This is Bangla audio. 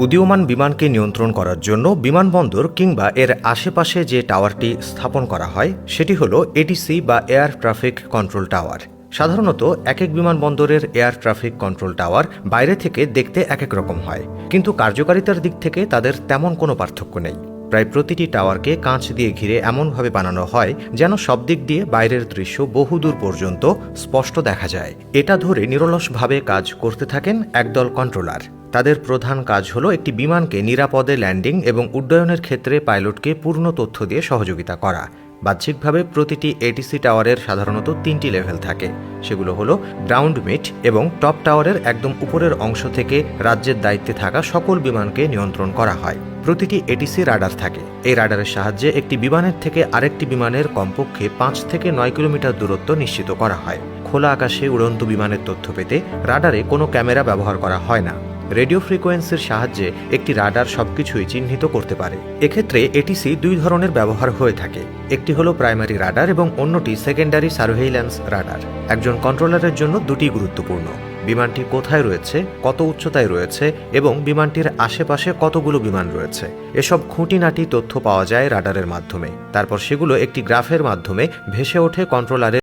উদীয়মান বিমানকে নিয়ন্ত্রণ করার জন্য বিমানবন্দর কিংবা এর আশেপাশে যে টাওয়ারটি স্থাপন করা হয় সেটি হল এটিসি বা এয়ার ট্রাফিক কন্ট্রোল টাওয়ার। সাধারণত এক এক বিমানবন্দরের এয়ার ট্রাফিক কন্ট্রোল টাওয়ার বাইরে থেকে দেখতে এক এক রকম হয়, কিন্তু কার্যকারিতার দিক থেকে তাদের তেমন কোনো পার্থক্য নেই। প্রায় প্রতিটি টাওয়ারকে কাঁচ দিয়ে ঘিরে এমনভাবে বানানো হয় যেন সব দিক দিয়ে বাইরের দৃশ্য বহুদূর পর্যন্ত স্পষ্ট দেখা যায়। এটা ধরে নিরলসভাবে কাজ করতে থাকেন একদল কন্ট্রোলার। তাদের প্রধান কাজ হলো একটি বিমানকে নিরাপদে ল্যান্ডিং এবং উড্ডয়নের ক্ষেত্রে পাইলটকে পূর্ণ তথ্য দিয়ে সহযোগিতা করা। বাহ্যিকভাবে প্রতিটি এটিসি টাওয়ারের সাধারণত 3টি লেভেল থাকে। সেগুলো হলো গ্রাউন্ড মিট এবং টপ টাওয়ারের একদম উপরের অংশ থেকে রাজ্যের দায়িত্বে থাকা সকল বিমানকে নিয়ন্ত্রণ করা হয়। প্রতিটি এটিসি রাডার থাকে। এই রাডারের সাহায্যে একটি বিমানের থেকে আরেকটি বিমানের কমপক্ষে 5 থেকে 9 কিলোমিটার দূরত্ব নিশ্চিত করা হয়। খোলা আকাশে উড়ন্ত বিমানের তথ্য পেতে রাডারে কোনো ক্যামেরা ব্যবহার করা হয় না। রেডিও ফ্রিকোয়েন্সির সাহায্যে একটি রাডার সবকিছুই চিহ্নিত করতে পারে। এক্ষেত্রে এটিসি 2 ধরনের ব্যবহার হয়ে থাকে। একটি হলো প্রাইমারি রাডার এবং অন্যটি সেকেন্ডারি সার্ভেইল্যান্স রাডার। একজন কন্ট্রোলারের জন্য দুটি গুরুত্বপূর্ণ: বিমানটি কোথায় রয়েছে, কত উচ্চতায় রয়েছে এবং বিমানটির আশেপাশে কতগুলো বিমান রয়েছে। এসব খুঁটিনাটি তথ্য পাওয়া যায় রাডারের মাধ্যমে। তারপর সেগুলো একটি গ্রাফের মাধ্যমে ভেসে ওঠে কন্ট্রোলারের